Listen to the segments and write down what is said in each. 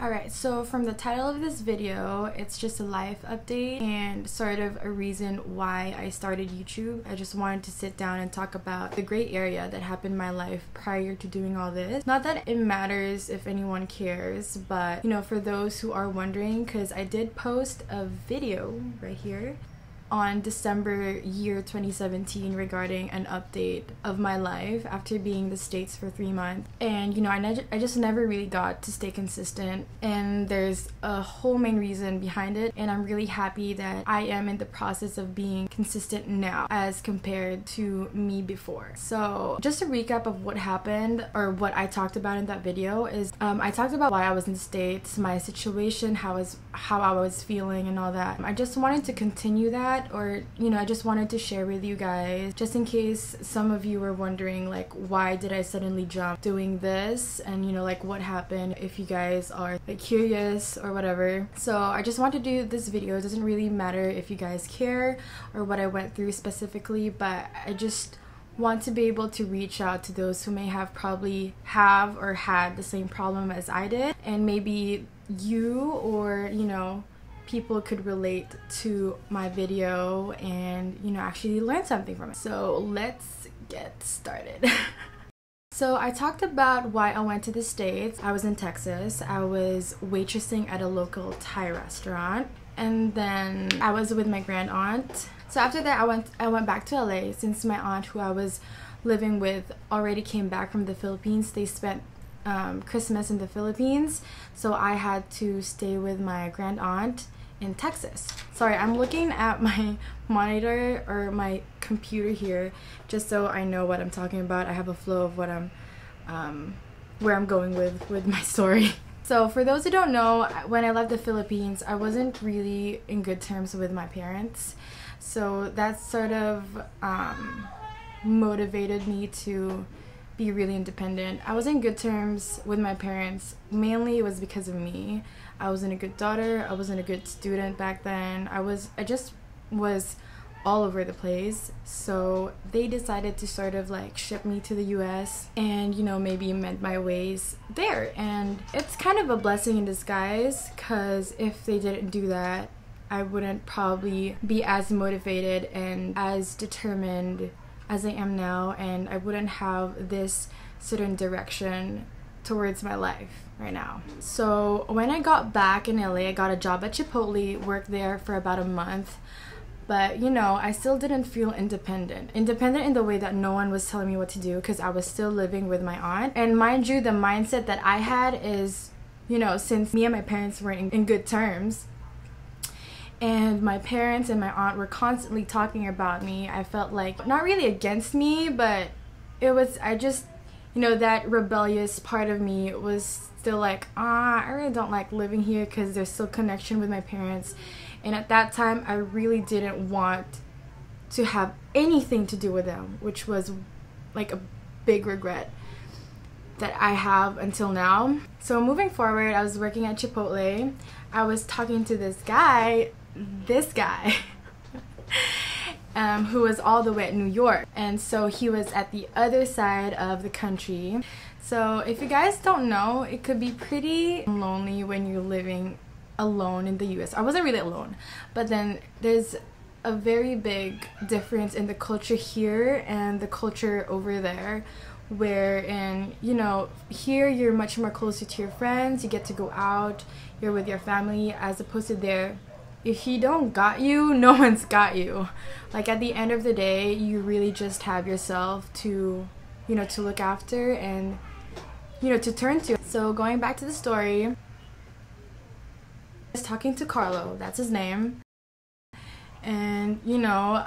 Alright, so from the title of this video, it's just a life update and sort of a reason why I started YouTube. I just wanted to sit down and talk about the gray area that happened in my life prior to doing all this. Not that it matters if anyone cares, but you know, for those who are wondering, because I did post a video right here on December year 2017 regarding an update of my life after being in the States for 3 months. And you know, I just never really got to stay consistent, and there's a whole main reason behind it, and I'm really happy that I am in the process of being consistent now as compared to me before. So just a recap of what happened, or what I talked about in that video, is I talked about why I was in the States, my situation, how I was feeling and all that. I just wanted to continue that, or you know, I just wanted to share with you guys just in case some of you were wondering like, why did I suddenly jump doing this, and you know, like what happened, if you guys are like curious or whatever. So I just want to do this video. It doesn't really matter if you guys care or what I went through specifically, but I just want to be able to reach out to those who may have probably or had the same problem as I did, and maybe you or you know, people could relate to my video and you know, actually learn something from it. So let's get started. So I talked about why I went to the States. I was in Texas. I was waitressing at a local Thai restaurant, and then I was with my grand aunt. So after that I went back to LA, since my aunt who I was living with already came back from the Philippines. They spent Christmas in the Philippines, so I had to stay with my grand aunt in Texas. Sorry, I'm looking at my monitor or my computer here just so I know what I'm talking about. I have a flow of what where I'm going with my story. So for those who don't know, when I left the Philippines, I wasn't really in good terms with my parents. So that sort of motivated me to be really independent. I was in good terms with my parents. Mainly it was because of me. I wasn't a good daughter. I wasn't a good student back then. I just was all over the place. So they decided to sort of like ship me to the US and you know, maybe mend my ways there. And it's kind of a blessing in disguise, because if they didn't do that, I wouldn't probably be as motivated and as determined as I am now, and I wouldn't have this certain direction towards my life right now. So when I got back in LA, I got a job at Chipotle, worked there for about a month, but you know, I still didn't feel independent in the way that no one was telling me what to do, because I was still living with my aunt. And mind you, the mindset that I had is, you know, since me and my parents weren't in good terms, and my parents and my aunt were constantly talking about me, I felt like, not really against me, but it was, I just, you know, that rebellious part of me was still like, I really don't like living here, because there's still connection with my parents. And at that time, I really didn't want to have anything to do with them, which was like a big regret that I have until now. So moving forward, I was working at Chipotle. I was talking to this guy who was all the way at New York, and so he was at the other side of the country. So if you guys don't know, it could be pretty lonely when you're living alone in the US. I wasn't really alone, but then there's a very big difference in the culture here and the culture over there, wherein, you know, here you're much more closer to your friends, you get to go out, you're with your family, as opposed to there, if you don't got you, no one's got you. Like at the end of the day, you really just have yourself to, you know, to look after and, you know, to turn to. So going back to the story, I was talking to Carlo, that's his name, and you know,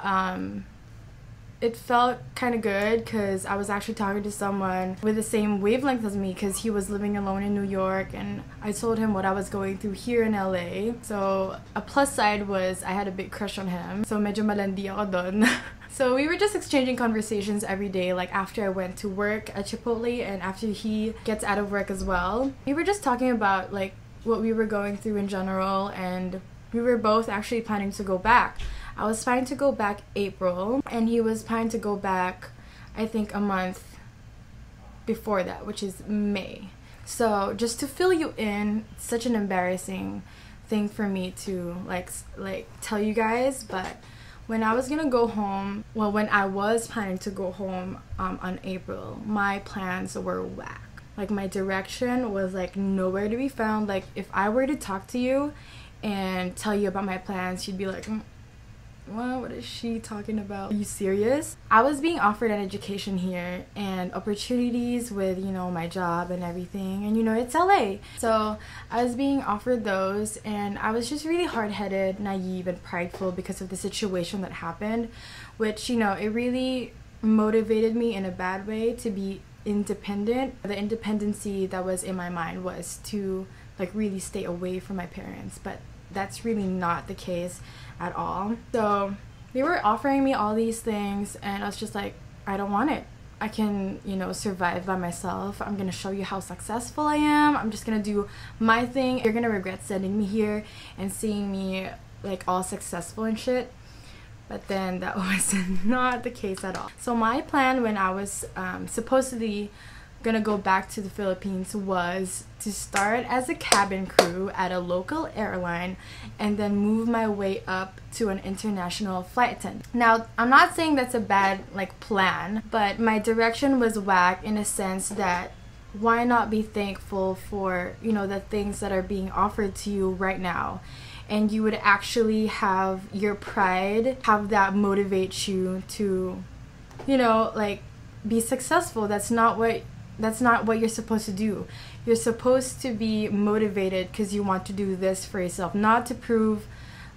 it felt kind of good, because I was actually talking to someone with the same wavelength as me, because he was living alone in New York, and I told him what I was going through here in LA. So a plus side was I had a big crush on him, so medyo malandi ako dun. So we were just exchanging conversations every day, like after I went to work at Chipotle and after he gets out of work as well. We were just talking about like what we were going through in general, and we were both actually planning to go back. I was planning to go back April, and he was planning to go back, I think, a month before that, which is May. So just to fill you in, it's such an embarrassing thing for me to like tell you guys, but when I was gonna go home, well, when I was planning to go home on April, my plans were whack. Like, my direction was like nowhere to be found. Like, if I were to talk to you and tell you about my plans, you'd be like, what is she talking about? Are you serious? I was being offered an education here and opportunities with, you know, my job and everything, and you know, it's LA. So I was being offered those, and I was just really hard-headed, naive, and prideful because of the situation that happened, which, you know, it really motivated me in a bad way to be independent. The independency that was in my mind was to like really stay away from my parents, but that's really not the case at all. So they were offering me all these things, and I was just like, I don't want it. I can, you know, survive by myself. I'm gonna show you how successful I am. I'm just gonna do my thing. You're gonna regret sending me here and seeing me like all successful and shit. But then that was not the case at all. So my plan when I was supposedly gonna go back to the Philippines was to start as a cabin crew at a local airline and then move my way up to an international flight attendant. Now, I'm not saying that's a bad like plan, but my direction was whack in a sense that why not be thankful for, you know, the things that are being offered to you right now, and you would actually have your pride, have that motivate you to, you know, like be successful. That's not what you're supposed to do. You're supposed to be motivated because you want to do this for yourself, not to prove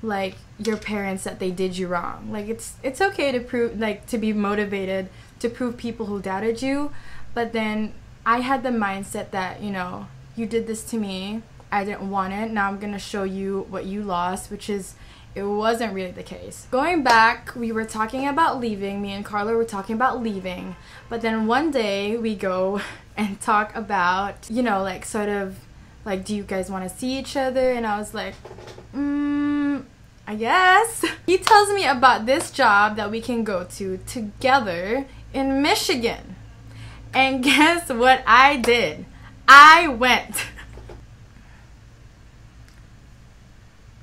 like your parents that they did you wrong. Like, it's okay to prove, like, to be motivated to prove people who doubted you, but then I had the mindset that, you know, you did this to me, I didn't want it, now I'm gonna show you what you lost, which is, it wasn't really the case. Going back, we were talking about leaving. Me and Carlo were talking about leaving. But then one day we go and talk about, you know, like sort of like, do you guys want to see each other? And I was like, I guess. He tells me about this job that we can go to together in Michigan. And guess what I did? I went.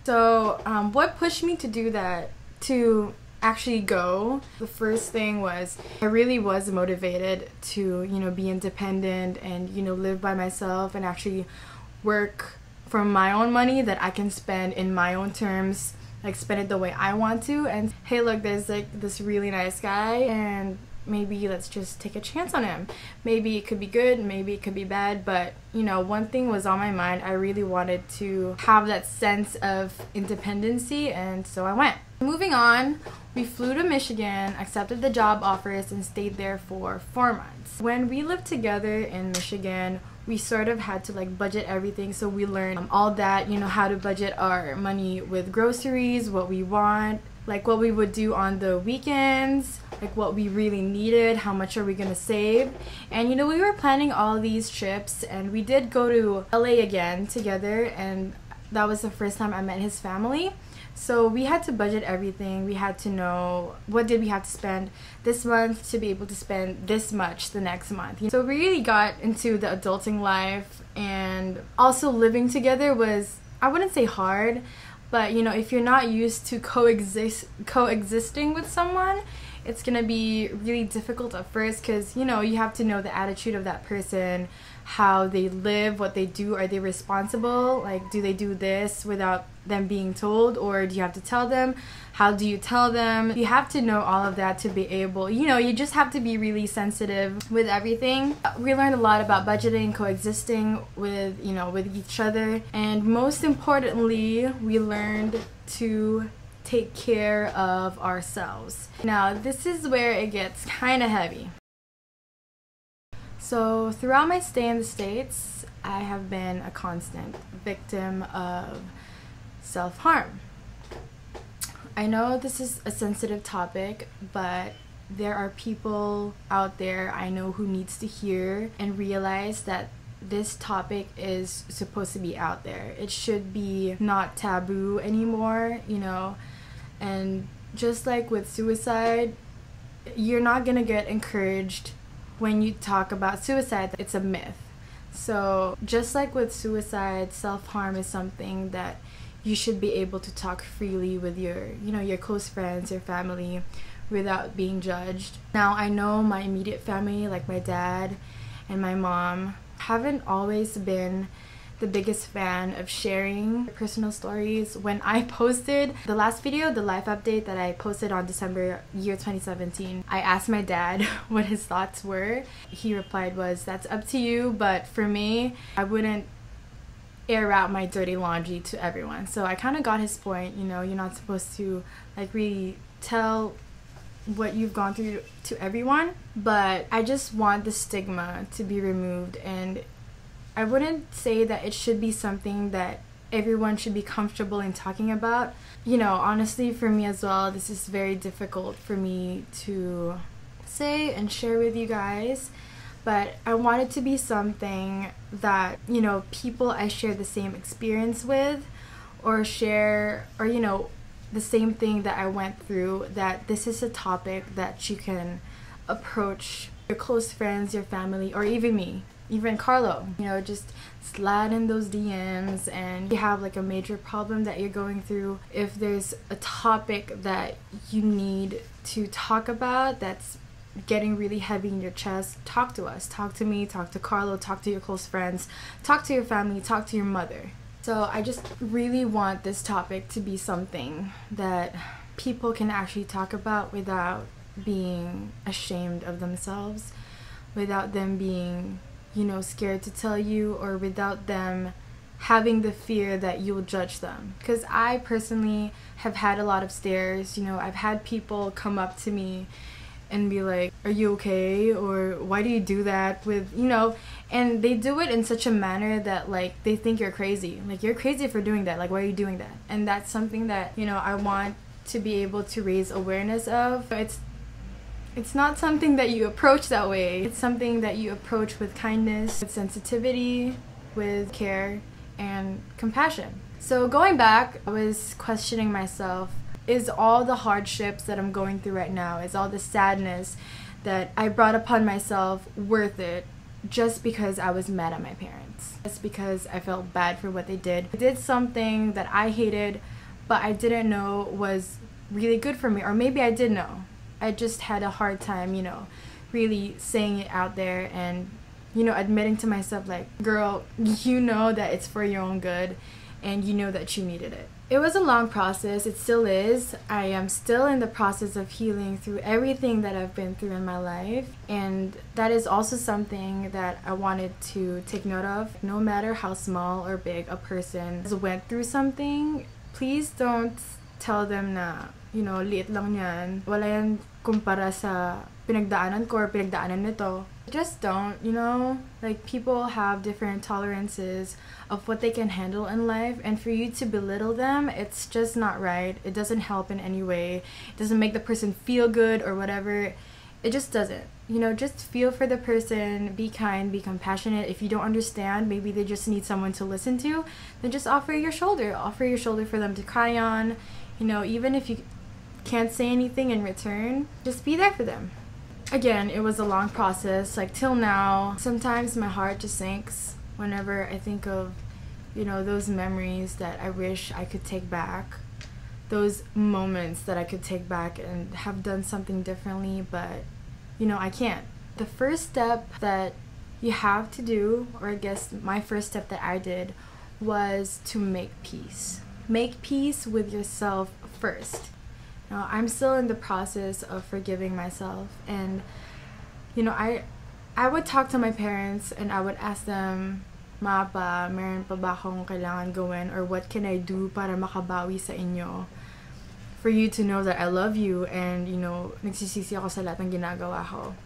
So what pushed me to do that, to actually go, the first thing was I really was motivated to, you know, be independent and, you know, live by myself and actually work from my own money that I can spend in my own terms, like spend it the way I want to. And hey, look, there's like this really nice guy, and maybe let's just take a chance on him. Maybe it could be good, maybe it could be bad, but you know, one thing was on my mind. I really wanted to have that sense of independency, and so I went. Moving on, we flew to Michigan, accepted the job offers, and stayed there for 4 months. When we lived together in Michigan, we sort of had to like budget everything, so we learned all that, you know, how to budget our money with groceries, what we want, like what we would do on the weekends, like what we really needed, how much are we gonna save. And you know, we were planning all these trips, and we did go to LA again together, and that was the first time I met his family. So we had to budget everything. We had to know what did we have to spend this month to be able to spend this much the next month. So we really got into the adulting life, and also living together was, I wouldn't say hard, but you know, if you're not used to coexisting with someone, it's gonna be really difficult at first, because you know, you have to know the attitude of that person, how they live, what they do. Are they responsible? Like, do they do this without them being told, or do you have to tell them? How do you tell them? You have to know all of that to be able, you know, you just have to be really sensitive with everything. We learned a lot about budgeting, coexisting with, you know, with each other, and most importantly, we learned to take care of ourselves. Now, this is where it gets kind of heavy. So throughout my stay in the States, I have been a constant victim of self-harm. I know this is a sensitive topic, but there are people out there I know who needs to hear and realize that this topic is supposed to be out there. It should be not taboo anymore, you know. And just like with suicide, you're not gonna get encouraged when you talk about suicide. It's a myth. So just like with suicide, self-harm is something that you should be able to talk freely with your, your close friends, your family, without being judged. Now, I know my immediate family, like my dad and my mom, haven't always been the biggest fan of sharing personal stories. When I posted the last video, the life update that I posted on December year 2017, I asked my dad what his thoughts were. He replied was, "That's up to you, but for me, I wouldn't air out my dirty laundry to everyone." So I kind of got his point. You're not supposed to like really tell what you've gone through to everyone, but I just want the stigma to be removed, and I wouldn't say that it should be something that everyone should be comfortable in talking about. Honestly, for me as well, this is very difficult for me to say and share with you guys, but I want it to be something that, people I share the same experience with, or the same thing that I went through, that this is a topic that you can approach your close friends, your family, or even me, even Carlo. Just slide in those DMs, and you have like a major problem that you're going through. If there's a topic that you need to talk about that's getting really heavy in your chest, talk to us. Talk to me, talk to Carlo, talk to your close friends, talk to your family, talk to your mother. So I just really want this topic to be something that people can actually talk about without being ashamed of themselves, without them being, scared to tell you, or without them having the fear that you'll judge them. Because I personally have had a lot of stares. I've had people come up to me and be like, "Are you okay?" or "Why do you do that?" with, and they do it in such a manner that like they think you're crazy. Like, you're crazy for doing that. Like, why are you doing that? And that's something that, I want to be able to raise awareness of. It's not something that you approach that way. It's something that you approach with kindness, with sensitivity, with care, and compassion. So going back, I was questioning myself, is all the hardships that I'm going through right now, is all the sadness that I brought upon myself worth it just because I was mad at my parents? Just because I felt bad for what they did. They did something that I hated, but I didn't know was really good for me. Or maybe I did know. I just had a hard time, really saying it out there and, admitting to myself like, "Girl, you know that it's for your own good, and you know that you needed it." It was a long process. It still is. I am still in the process of healing through everything that I've been through in my life. And that is also something that I wanted to take note of. No matter how small or big a person has went through something, please don't tell them na, liit lang yan. Wala yan kumpara sa pinagdaanan ko or pinagdaanan nito. Just don't, like, people have different tolerances of what they can handle in life, and for you to belittle them, it's just not right. It doesn't help in any way. It doesn't make the person feel good or whatever. It just doesn't. Just feel for the person, be kind, be compassionate. If you don't understand, maybe they just need someone to listen to, then just offer your shoulder for them to cry on. Even if you can't say anything in return, just be there for them. Again, it was a long process, like till now. Sometimes my heart just sinks whenever I think of, those memories that I wish I could take back. Those moments that I could take back and have done something differently, but, I can't. The first step that you have to do, or I guess my first step that I did, was to make peace. Make peace with yourself first. Now, I'm still in the process of forgiving myself, and I would talk to my parents and I would ask them, "Ma, pa, meron pa ba akong kailangan gawin, or what can I do para makabawi sa inyo? For you to know that I love you, and nagsisisi ako sa lahat ng ginagawa ko."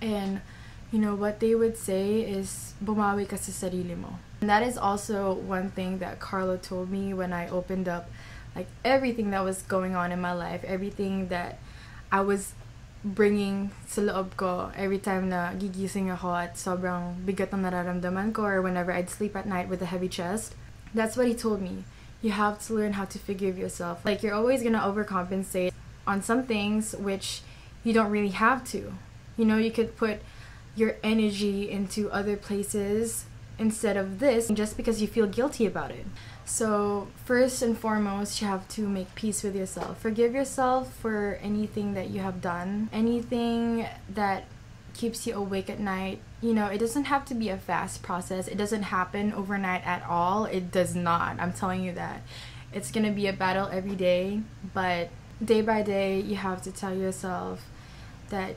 And what they would say is, "Bumawi ka sa sarili mo." And that is also one thing that Carlo told me when I opened up, like, everything that was going on in my life, everything that I was bringing sa loob ko every time na gigising ako at sobrang bigat ng nararamdaman ko, or whenever I'd sleep at night with a heavy chest. That's what he told me. You have to learn how to forgive yourself. Like, you're always gonna overcompensate on some things which you don't really have to. You could put your energy into other places instead of this just because you feel guilty about it. So first and foremost, you have to make peace with yourself. Forgive yourself for anything that you have done, anything that keeps you awake at night. You know, it doesn't have to be a fast process. It doesn't happen overnight at all. It does not. I'm telling you that. It's gonna be a battle every day, but day by day, you have to tell yourself that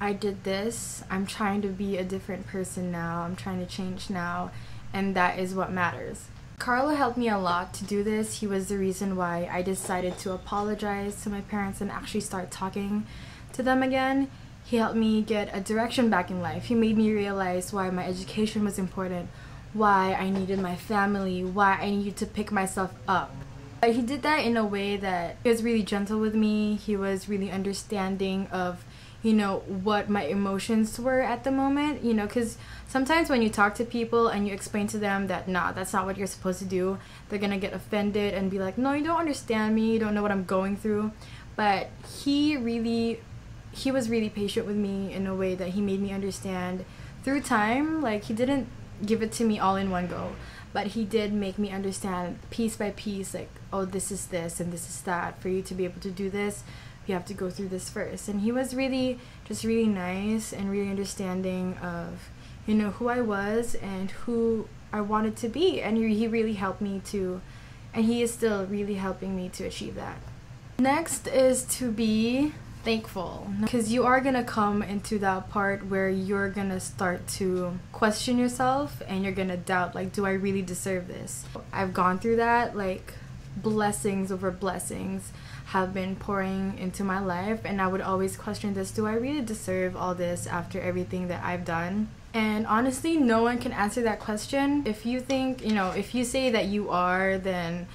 I did this. I'm trying to be a different person now. I'm trying to change now, and that is what matters. Carlo helped me a lot to do this. He was the reason why I decided to apologize to my parents and actually start talking to them again. He helped me get a direction back in life. He made me realize why my education was important, why I needed my family, why I needed to pick myself up. But he did that in a way that he was really gentle with me. He was really understanding of, you know, what my emotions were at the moment, you know, because sometimes when you talk to people and you explain to them that, nah, that's not what you're supposed to do, they're gonna get offended and be like, no, you don't understand me, you don't know what I'm going through. But he was really patient with me in a way that he made me understand through time. Like, he didn't give it to me all in one go, but he did make me understand piece by piece, like, oh, this is this and this is that. For you to be able to do this, you have to go through this first. And he was really just really nice and really understanding of, you know, who I was and who I wanted to be. And he really helped me to, and he is still really helping me to achieve that. Next is to be thankful, because you are gonna come into that part where you're gonna start to question yourself and you're gonna doubt, like, do I really deserve this? I've gone through that. Like, blessings over blessings have been pouring into my life, and I would always question this: do I really deserve all this after everything that I've done? And honestly, no one can answer that question. If you think, you know, if you say that you are, then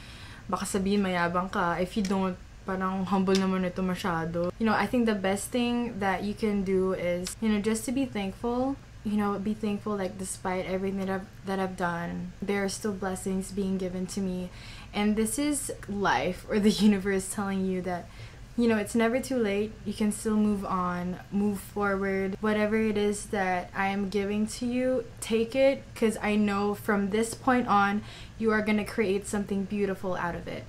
baka sabihin mayabang ka. If you don't, parang humble naman ito masyado. You know, I think the best thing that you can do is, you know, just to be thankful. You know, be thankful, like, despite everything that I've done, there are still blessings being given to me. And this is life, or the universe, telling you that, you know, it's never too late. You can still move on, move forward. Whatever it is that I am giving to you, take it, because I know from this point on, you are going to create something beautiful out of it.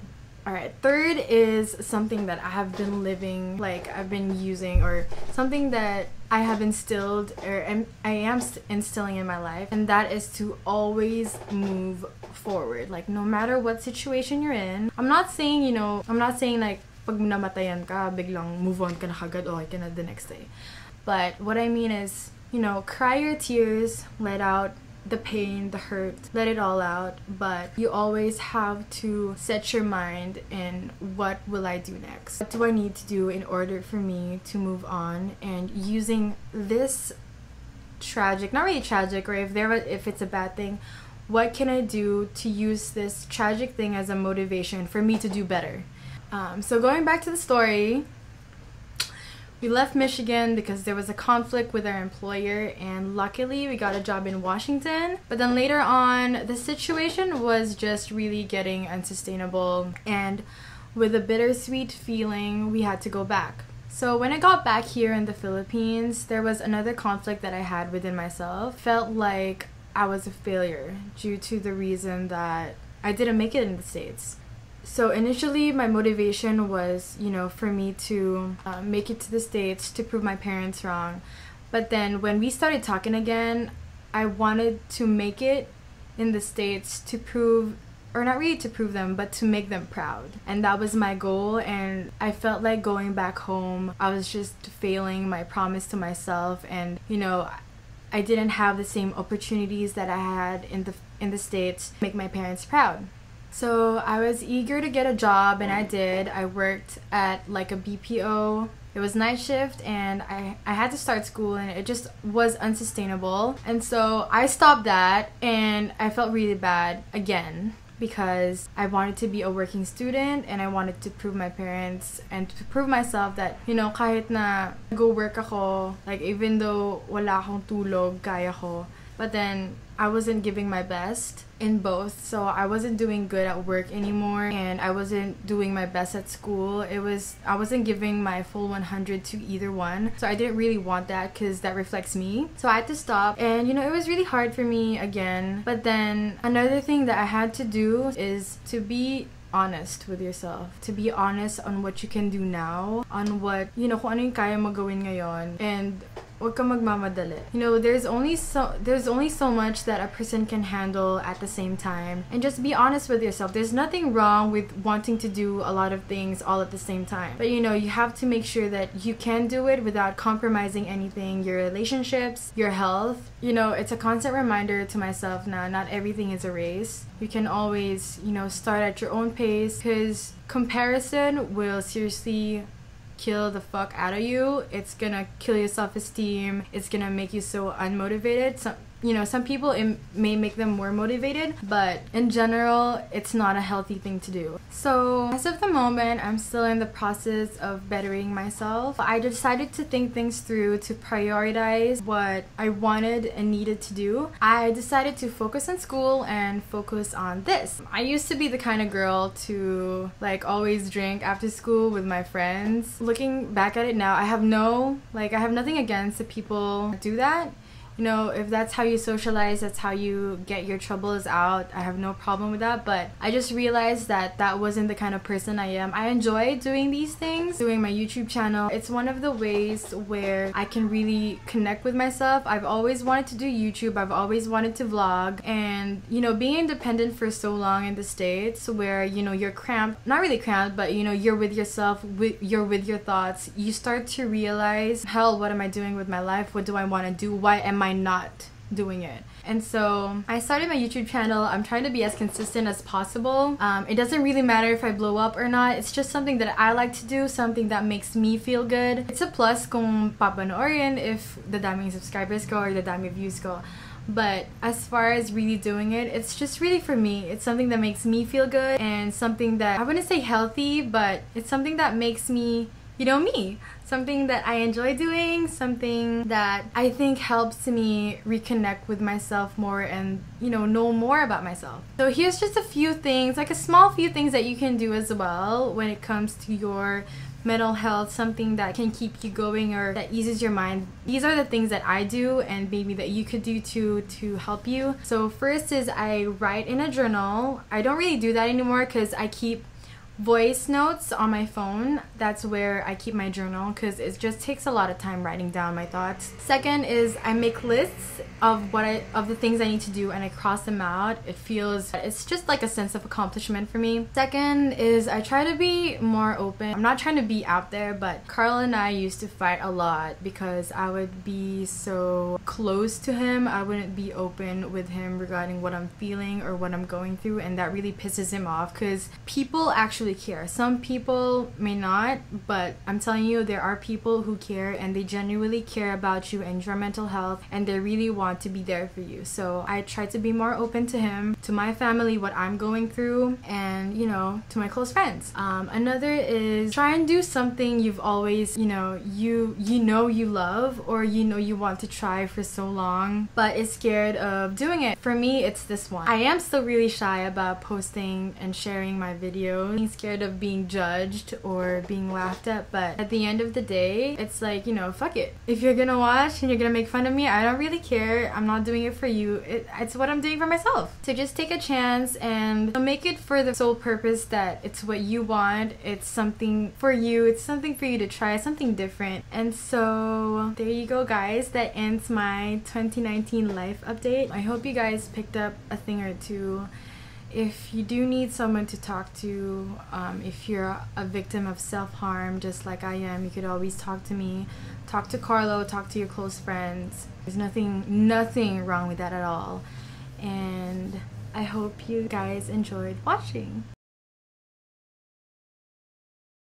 Alright, third is something that I have been living, like, I've been using, or something that I have instilled, or I am instilling in my life, and that is to always move forward. Like, no matter what situation you're in. I'm not saying, you know, like, pag namatayan ka, biglang move on ka na kagad, okay ka na the next day. But what I mean is, you know, cry your tears, let out the pain, the hurt, let it all out, but you always have to set your mind in, what will I do next? What do I need to do in order for me to move on? And using this tragic, not really tragic, or if it's a bad thing, what can I do to use this tragic thing as a motivation for me to do better? So going back to the story, we left Michigan because there was a conflict with our employer, and luckily we got a job in Washington. But then later on, the situation was just really getting unsustainable, and with a bittersweet feeling, we had to go back. So when I got back here in the Philippines, there was another conflict that I had within myself. Felt like I was a failure due to the reason that I didn't make it in the States. So initially, my motivation was, you know, for me to make it to the States to prove my parents wrong. But then when we started talking again, I wanted to make it in the States to prove, or not really to prove them, but to make them proud. And that was my goal, and I felt like going back home, I was just failing my promise to myself, and, you know, I didn't have the same opportunities that I had in the States to make my parents proud. So I was eager to get a job, and I did. I worked at like a BPO. It was night shift, and I had to start school, and it just was unsustainable. And so I stopped that, and I felt really bad again because I wanted to be a working student, and I wanted to prove my parents and to prove myself that, you know, kahit na go work ako, like, even though wala akong tulog, kaya ko. But then I wasn't giving my best in both. So I wasn't doing good at work anymore, and I wasn't doing my best at school. I wasn't giving my full 100 to either one. So I didn't really want that because that reflects me. So I had to stop, and it was really hard for me again. But then another thing that I had to do is to be honest with yourself. To be honest on what you can do now, on what, kung ano yung kaya mo gawin ngayon, and huwag ka magmamadali. There's only so much that a person can handle at the same time, and just be honest with yourself. There's nothing wrong with wanting to do a lot of things all at the same time, but you have to make sure that you can do it without compromising anything, your relationships, your health. It's a constant reminder to myself now, not everything is a race. You can always start at your own pace, because comparison will seriously kill the fuck out of you. It's gonna kill your self-esteem. It's gonna make you so unmotivated. Some people, it may make them more motivated, but in general, it's not a healthy thing to do. So as of the moment, I'm still in the process of bettering myself. I decided to think things through, to prioritize what I wanted and needed to do. I decided to focus on school and focus on this. I used to be the kind of girl to always drink after school with my friends. Looking back at it now, I have nothing against the people that do that. If that's how you socialize, that's how you get your troubles out, I have no problem with that. But I just realized that that wasn't the kind of person I am. I enjoy doing these things, doing my YouTube channel. It's one of the ways where I can really connect with myself. I've always wanted to do YouTube. I've always wanted to vlog. And, being independent for so long in the States, where, you're cramped, not really cramped, but, you're with yourself, you're with your thoughts, you start to realize, hell, what am I doing with my life? What do I want to do? Why am I not doing it? And so I started my YouTube channel. I'm trying to be as consistent as possible. It doesn't really matter if I blow up or not. It's just something that I like to do, something that makes me feel good. It's a plus kung papanoorin if the daming subscribers ko or the daming views ko. But as far as really doing it, it's just really for me. It's something that makes me feel good, and something that, I wouldn't say healthy, but it's something that makes me me. Something that I enjoy doing, something that I think helps me reconnect with myself more and, know more about myself. So here's just a few things, a small few things that you can do as well when it comes to your mental health, something that can keep you going or that eases your mind. These are the things that I do, and maybe that you could do too to help you. So first is I write in a journal. I don't really do that anymore because I keep voice notes on my phone. That's where I keep my journal, because it just takes a lot of time writing down my thoughts. Second is I make lists of the things I need to do, and I cross them out. It's just like a sense of accomplishment for me. Second is I try to be more open. I'm not trying to be out there, but Carlo and I used to fight a lot because I would be so close to him. I wouldn't be open with him regarding what I'm feeling or what I'm going through, and that really pisses him off, because people actually care. Some people may not, but I'm telling you, there are people who care, and they genuinely care about you and your mental health, and they really want to be there for you. So I try to be more open to him, to my family, what I'm going through, and to my close friends. Another is try and do something you've always you love, or you want to try for so long but is scared of doing it. For me, it's this one. I am still really shy about posting and sharing my videos, being scared of being judged or being laughed at, but at the end of the day, it's like, fuck it. If you're gonna watch and you're gonna make fun of me, I don't really care. I'm not doing it for you. It's what I'm doing for myself. So just take a chance and make it for the sole purpose that it's what you want. It's something for you. It's something for you to try, something different. And so there you go, guys. That ends my 2019 life update. I hope you guys picked up a thing or two. If you do need someone to talk to, if you're a victim of self-harm just like I am, you could always talk to me, talk to Carlo, talk to your close friends. There's nothing wrong with that at all. And I hope you guys enjoyed watching.